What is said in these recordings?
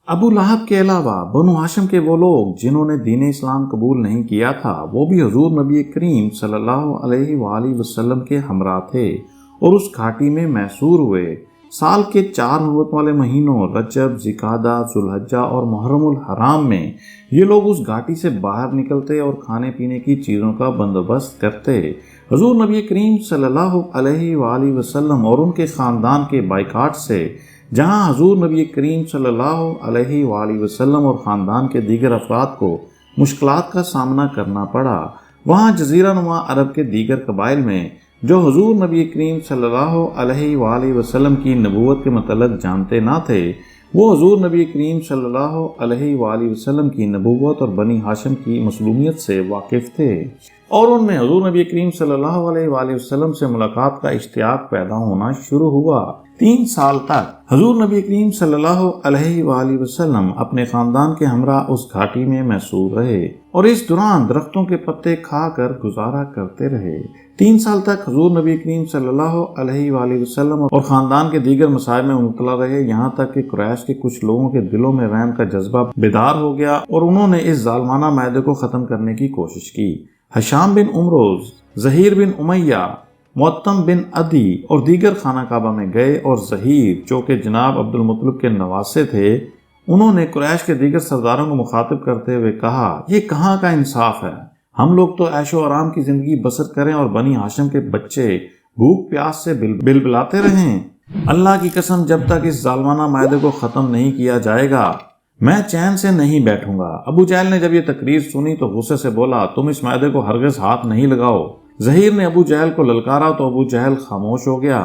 ابو لہب کے علاوہ بنو ہاشم کے وہ لوگ جنہوں نے دین اسلام قبول نہیں کیا تھا وہ بھی حضور نبی کریم صلی اللہ علیہ وآلہ وسلم کے ہمراہ تھے اور اس گھاٹی میں محصور ہوئے۔ سال کے 4 حرمت والے مہینوں رجب، ذوالقعدہ، ذوالحجہ اور محرم الحرام میں یہ لوگ اس گھاٹی سے باہر نکلتے اور کھانے پینے کی چیزوں کا بندوبست کرتے۔ حضور نبی کریم صلی اللہ علیہ وآلہ وسلم اور ان کے خاندان کے بائیکاٹ سے جہاں حضور نبی کریم صلی اللہ علیہ وآلہ وسلم اور خاندان کے دیگر افراد کو مشکلات کا سامنا کرنا پڑا، وہاں جزیرہ نما عرب کے دیگر قبائل میں جو حضور نبی کریم صلی اللہ علیہ وآلہ وسلم کی نبوت کے متعلق جانتے نہ تھے، وہ حضور نبی کریم صلی اللہ علیہ وآلہ وسلم کی نبوت اور بنی ہاشم کی مظلومیت سے واقف تھے، اور ان میں حضور نبی کریم صلی اللہ علیہ وآلہ وسلم سے ملاقات کا اشتیاق پیدا ہونا شروع ہوا۔ 3 سال تک حضور نبی کریم صلی اللہ علیہ وآلہ وسلم اپنے خاندان کے ہمراہ اس گھاٹی میں محصور رہے اور اس دوران درختوں کے پتے کھا کر گزارا کرتے رہے۔ 3 سال تک حضور نبی کریم صلی اللہ علیہ وآلہ وسلم اور خاندان کے دیگر مصائب میں مبتلا رہے، یہاں تک کہ قریش کے کچھ لوگوں کے دلوں میں رحم کا جذبہ بیدار ہو گیا اور انہوں نے اس ظالمانہ معاہدے کو ختم کرنے کی کوشش کی۔ ہشام بن عمروز، زہیر بن امیہ، معتم بن عدی اور دیگر خانہ کعبہ میں گئے، اور زہیر جو کہ جناب عبد المطلب کے نواسے تھے، انہوں نے قریش کے دیگر سرداروں کو مخاطب کرتے ہوئے کہا، یہ کہاں کا انصاف ہے؟ ہم لوگ تو عیش و آرام کی زندگی بسر کریں اور بنی ہاشم کے بچے بھوک پیاس سے بلبلاتے رہیں۔ اللہ کی قسم جب تک اس ظالمانہ معاہدے کو ختم نہیں کیا جائے گا میں چین سے نہیں بیٹھوں گا۔ ابو جہل نے جب یہ تقریر سنی تو غصے سے بولا، تم اس معاہدے کو ہرگز ہاتھ نہیں لگاؤ۔ زہیر نے ابو جہل کو للکارا تو ابو جہل خاموش ہو گیا۔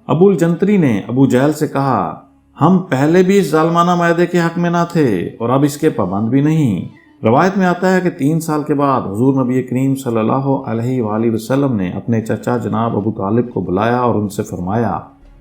ابو الجنتری نے ابو جہل سے کہا، ہم پہلے بھی اس ظالمانہ معاہدے کے حق میں نہ تھے اور اب اس کے پابند بھی نہیں۔ روایت میں آتا ہے کہ 3 سال کے بعد حضور نبی کریم صلی اللہ علیہ وآلہ وسلم نے اپنے چچا جناب ابو طالب کو بلایا اور ان سے فرمایا،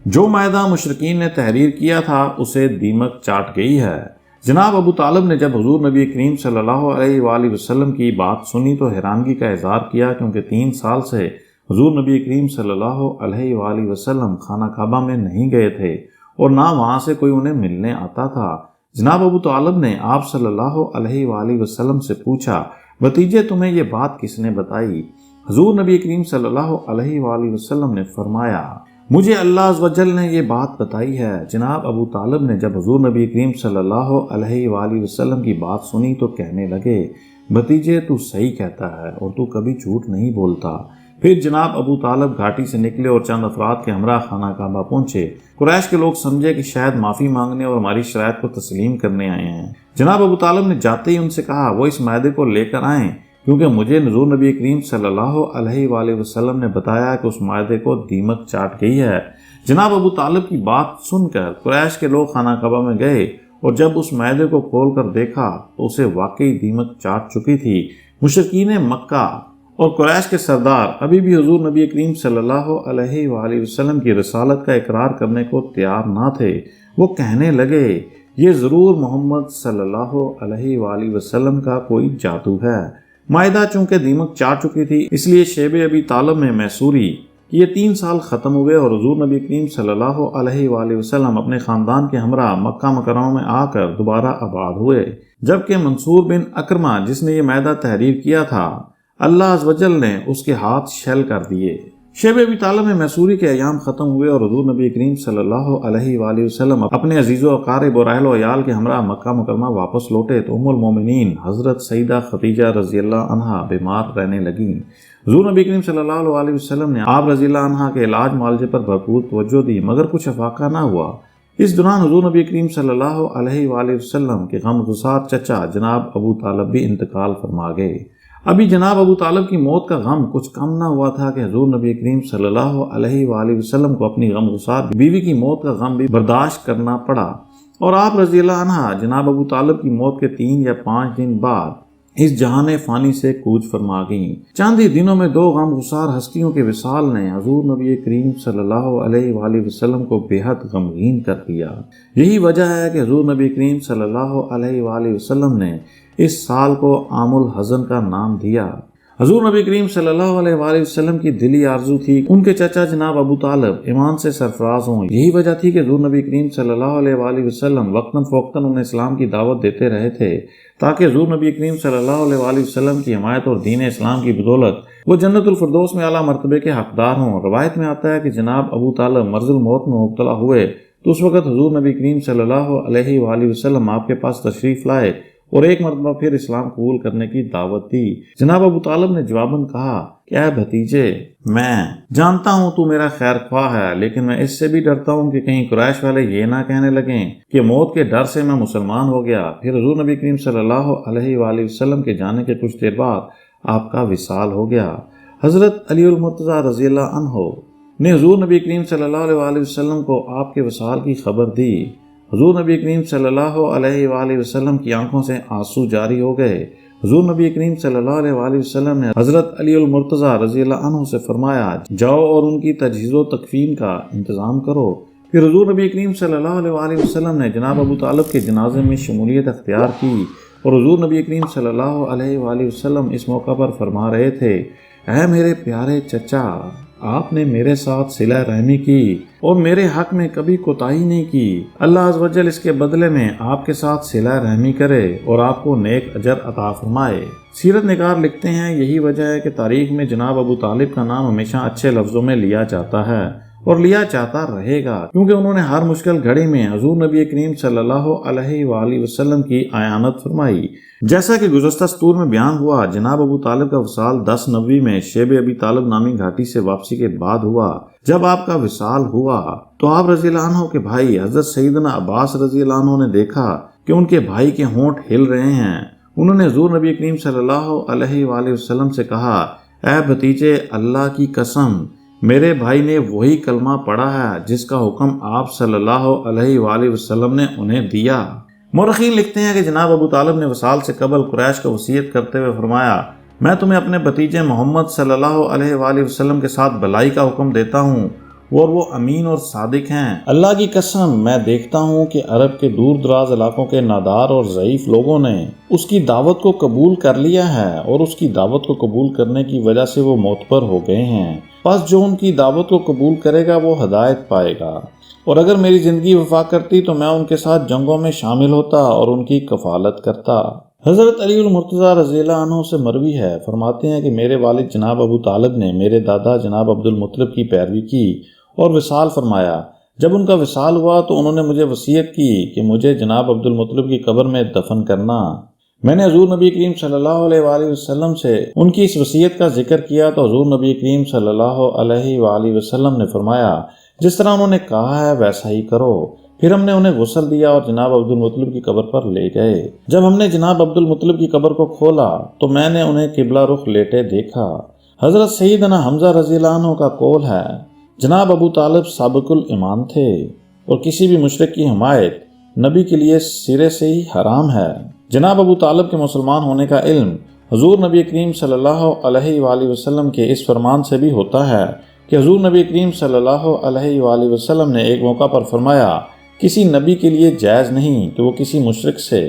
جو معاہدہ مشرکین نے تحریر کیا تھا اسے دیمک چاٹ گئی ہے۔ جناب ابو طالب نے جب حضور نبی کریم صلی اللہ علیہ وآلہ وسلم کی بات سنی تو حیرانگی کا اظہار کیا، کیونکہ 3 سال سے حضور نبی کریم صلی اللہ علیہ وآلہ وسلم خانہ کعبہ میں نہیں گئے تھے اور نہ وہاں سے کوئی انہیں ملنے آتا تھا۔ جناب ابو طالب نے آپ صلی اللہ علیہ وآلہ وسلم سے پوچھا، بھتیجے تمہیں یہ بات کس نے بتائی؟ حضور نبی کریم صلی اللہ علیہ وآلہ وسلم نے فرمایا، مجھے اللہ عز و جل نے یہ بات بتائی ہے۔ جناب ابو طالب نے جب حضور نبی کریم صلی اللہ علیہ وآلہ وسلم کی بات سنی تو کہنے لگے، بھتیجے تو صحیح کہتا ہے اور تو کبھی جھوٹ نہیں بولتا۔ پھر جناب ابو طالب گھاٹی سے نکلے اور چند افراد کے ہمراہ خانہ کعبہ پہنچے۔ قریش کے لوگ سمجھے کہ شاید معافی مانگنے اور ہماری شرائط کو تسلیم کرنے آئے ہیں۔ جناب ابو طالب نے جاتے ہی ان سے کہا وہ اس معاہدے کو لے کر آئیں، کیونکہ مجھے حضور نبی کریم صلی اللہ علیہ وآلہ وسلم نے بتایا کہ اس معاہدے کو دیمک چاٹ گئی ہے۔ جناب ابو طالب کی بات سن کر قریش کے لوگ خانہ کعبہ میں گئے اور جب اس معاہدے کو کھول کر دیکھا تو اسے واقعی دیمک چاٹ چکی تھی۔ مشرکین مکہ اور قریش کے سردار ابھی بھی حضور نبی کریم صلی اللہ علیہ وآلہ وسلم کی رسالت کا اقرار کرنے کو تیار نہ تھے۔ وہ کہنے لگے، یہ ضرور محمد صلی اللہ علیہ وآلہ وسلم کا کوئی جادو ہے۔ معاہدہ چونکہ دیمک چاٹ چکی تھی اس لیے شیب ابی طالب میں محصوری کہ یہ 3 سال ختم ہوئے اور حضور نبی کریم صلی اللہ علیہ وآلہ وسلم اپنے خاندان کے ہمراہ مکہ مکرمہ میں آ کر دوبارہ آباد ہوئے، جبکہ منصور بن اکرمہ جس نے یہ معاہدہ تحریر کیا تھا اللہ عز و جل نے اس کے ہاتھ شل کر دیے۔ شیب ابی طالب میں محصوری کے ایام ختم ہوئے اور حضور نبی کریم صلی اللہ علیہ وآلہ وسلم اپنے عزیز و اقارب اور اہل و عیال کے ہمراہ مکہ مکرمہ واپس لوٹے تو ام المومنین حضرت سیدہ خدیجہ رضی اللہ عنہا بیمار رہنے لگیں۔ حضور نبی کریم صلی اللہ علیہ وسلم نے آپ رضی اللہ عنہا کے علاج معالجے پر بھرپور توجہ دی مگر کچھ افاقہ نہ ہوا۔ اس دوران حضور نبی کریم صلی اللہ علیہ وآلہ وسلم کے غم گسار چچا جناب ابو طالب بھی انتقال فرما گئے۔ ابھی جناب ابو طالب کی موت کا غم کچھ کم نہ ہوا تھا کہ حضور نبی کریم صلی اللہ علیہ وآلہ وسلم کو اپنی غم گسار بیوی کی موت کا غم بھی برداشت کرنا پڑا، اور آپ رضی اللہ عنہ جناب ابو طالب کی موت کے 3 یا 5 دن بعد اس جہان فانی سے کوچ فرما گئیں۔ چند ہی دنوں میں 2 غم گسار ہستیوں کے وصال نے حضور نبی کریم صلی اللہ علیہ وآلہ وسلم کو بے حد غمگین کر دیا۔ یہی وجہ ہے کہ حضور نبی کریم صلی اللہ علیہ وآلہ وسلم نے اس سال کو عام الحزن کا نام دیا۔ حضور نبی کریم صلی اللہ علیہ وآلہ وسلم کی دلی آرزو تھی ان کے چچا جناب ابو طالب ایمان سے سرفراز ہوں۔ یہی وجہ تھی کہ حضور نبی کریم صلی اللہ علیہ وآلہ وسلم وقتاً فوقتاً انہیں اسلام کی دعوت دیتے رہے تھے تاکہ حضور نبی کریم صلی اللہ علیہ وآلہ وسلم کی حمایت اور دین اسلام کی بدولت وہ جنت الفردوس میں اعلیٰ مرتبے کے حقدار ہوں۔ روایت میں آتا ہے کہ جناب ابو طالب مرض الموت میں مبتلا ہوئے تو اس وقت حضور نبی کریم صلی اللہ علیہ وآلہ وسلم آپ کے پاس تشریف لائے اور ایک مرتبہ پھر اسلام قبول کرنے کی دعوت دی۔ جناب ابو طالب نے جواباً کہا کہ اے بھتیجے، میں جانتا ہوں تو میرا خیر خواہ ہے، لیکن میں اس سے بھی ڈرتا ہوں کہ کہیں قریش والے یہ نہ کہنے لگیں کہ موت کے ڈر سے میں مسلمان ہو گیا۔ پھر حضور نبی کریم صلی اللہ علیہ وآلہ وسلم کے جانے کے کچھ دیر بعد آپ کا وصال ہو گیا۔ حضرت علی المرتضیٰ رضی اللہ عنہ نے حضور نبی کریم صلی اللہ علیہ وآلہ وسلم کو آپ کے وصال کی خبر دی۔ حضور نبی کریم صلی اللہ علیہ وآلہ وسلم کی آنکھوں سے آنسو جاری ہو گئے۔ حضور نبی کریم صلی اللہ علیہ وآلہ وسلم نے حضرت علی المرتضیٰ رضی اللہ عنہ سے فرمایا، جاؤ اور ان کی تجہیز و تکفین کا انتظام کرو۔ پھر حضور نبی کریم صلی اللہ علیہ وآلہ وسلم نے جناب ابو طالب کے جنازے میں شمولیت اختیار کی اور حضور نبی کریم صلی اللہ علیہ وآلہ وسلم اس موقع پر فرما رہے تھے، اے میرے پیارے چچا، آپ نے میرے ساتھ صلہ رحمی کی اور میرے حق میں کبھی کوتاہی نہیں کی۔ اللہ عز و جل اس کے بدلے میں آپ کے ساتھ صلہ رحمی کرے اور آپ کو نیک اجر عطا فرمائے۔ سیرت نگار لکھتے ہیں یہی وجہ ہے کہ تاریخ میں جناب ابو طالب کا نام ہمیشہ اچھے لفظوں میں لیا جاتا ہے اور لیا جاتا رہے گا، کیونکہ انہوں نے ہر مشکل گھڑی میں حضور نبی کریم صلی اللہ علیہ وآلہ وسلم کی اعانت فرمائی۔ جیسا کہ گزشتہ سطور میں بیان ہوا، جناب ابو طالب کا وصال 10 نوی میں شیب ابی طالب نامی گھاٹی سے واپسی کے بعد ہوا۔ جب آپ کا وصال ہوا تو آپ رضی اللہ عنہ کے بھائی حضرت سیدنا عباس رضی اللہ عنہ نے دیکھا کہ ان کے بھائی کے ہونٹ ہل رہے ہیں۔ انہوں نے حضور نبی کریم صلی اللہ علیہ وآلہ وسلم سے کہا، اے بھتیجے، اللہ کی قسم، میرے بھائی نے وہی کلمہ پڑھا ہے جس کا حکم آپ صلی اللہ علیہ وآلہ وسلم نے انہیں دیا۔ مورخین لکھتے ہیں کہ جناب ابو طالب نے وصال سے قبل قریش کو وصیت کرتے ہوئے فرمایا، میں تمہیں اپنے بھتیجے محمد صلی اللہ علیہ وآلہ وسلم کے ساتھ بھلائی کا حکم دیتا ہوں اور وہ امین اور صادق ہیں۔ اللہ کی قسم، میں دیکھتا ہوں کہ عرب کے دور دراز علاقوں کے نادار اور ضعیف لوگوں نے اس کی دعوت کو قبول کر لیا ہے اور اس کی دعوت کو قبول کرنے کی وجہ سے وہ معتبر ہو گئے ہیں۔ پس جو ان کی دعوت کو قبول کرے گا وہ ہدایت پائے گا، اور اگر میری زندگی وفا کرتی تو میں ان کے ساتھ جنگوں میں شامل ہوتا اور ان کی کفالت کرتا۔ حضرت علی المرتضیٰ رضی اللہ عنہ سے مروی ہے، فرماتے ہیں کہ میرے والد جناب ابو طالب نے میرے دادا جناب عبد المطلب کی پیروی کی اور وصال فرمایا۔ جب ان کا وصال ہوا تو انہوں نے مجھے وصیت کی کہ مجھے جناب عبد المطلب کی قبر میں دفن کرنا۔ میں نے حضور نبی کریم صلی اللہ علیہ وآلہ وسلم سے ان کی اس وصیت کا ذکر کیا تو حضور نبی کریم صلی اللہ علیہ وآلہ وسلم نے فرمایا، جس طرح انہوں نے کہا ہے ویسا ہی کرو۔ پھر ہم نے انہیں غسل دیا اور جناب عبد المطلب کی قبر پر لے گئے۔ جب ہم نے جناب عبد المطلب کی قبر کو کھولا تو میں نے انہیں قبلہ رخ لیٹے دیکھا۔ حضرت سیدنا حمزہ رضی اللہ عنہ کا قول ہے، جناب ابو طالب سابق الایمان تھے اور کسی بھی مشرک کی حمایت نبی کے لیے سرے سے ہی حرام ہے۔ جناب ابو طالب کے مسلمان ہونے کا علم حضور نبی کریم صلی اللہ علیہ وآلہ وسلم کے اس فرمان سے بھی ہوتا ہے کہ حضور نبی کریم صلی اللہ علیہ وآلہ وسلم نے ایک موقع پر فرمایا، کسی نبی کے لیے جائز نہیں کہ وہ کسی مشرک سے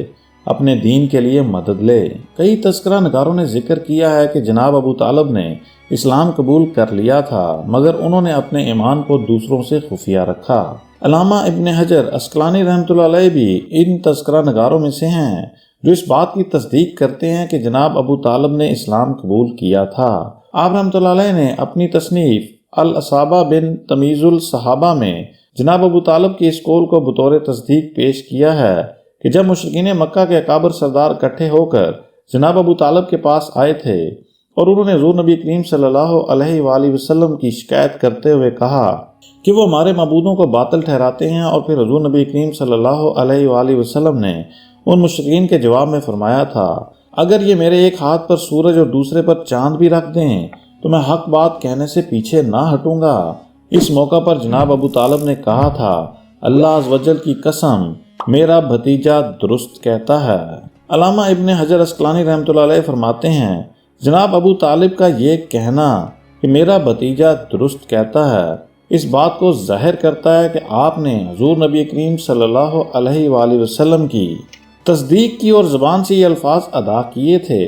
اپنے دین کے لیے مدد لے۔ کئی تذکرہ نگاروں نے ذکر کیا ہے کہ جناب ابو طالب نے اسلام قبول کر لیا تھا، مگر انہوں نے اپنے ایمان کو دوسروں سے خفیہ رکھا۔ علامہ ابن حجر عسقلانی رحمۃ اللہ علیہ بھی ان تذکرہ نگاروں میں سے ہیں جو اس بات کی تصدیق کرتے ہیں کہ جناب ابو طالب نے اسلام قبول کیا تھا۔ آپ رحمۃ اللہ علیہ نے اپنی تصنیف الاصابہ بن تمیز الصحابہ میں جناب ابو طالب کی اس قول کو بطور تصدیق پیش کیا ہے کہ جب مشرکین مکہ کے اکابر سردار اکٹھے ہو کر جناب ابو طالب کے پاس آئے تھے اور انہوں نے حضور نبی کریم صلی اللہ علیہ وآلہ وسلم کی شکایت کرتے ہوئے کہا کہ وہ ہمارے معبودوں کو باطل ٹھہراتے ہیں، اور پھر حضور نبی کریم صلی اللہ علیہ وآلہ وسلم نے ان مشرکین کے جواب میں فرمایا تھا، اگر یہ میرے ایک ہاتھ پر سورج اور دوسرے پر چاند بھی رکھ دیں تو میں حق بات کہنے سے پیچھے نہ ہٹوں گا۔ اس موقع پر جناب ابو طالب نے کہا تھا، اللہ عز و جل کی قسم، میرا بھتیجا درست کہتا ہے۔ علامہ ابن حجر عسقلانی رحمۃ اللہ علیہ فرماتے ہیں، جناب ابو طالب کا یہ کہنا کہ میرا بھتیجا درست کہتا ہے، اس بات کو ظاہر کرتا ہے کہ آپ نے حضور نبی کریم صلی اللہ علیہ وآلہ وسلم کی تصدیق کی اور زبان سے یہ الفاظ ادا کیے تھے۔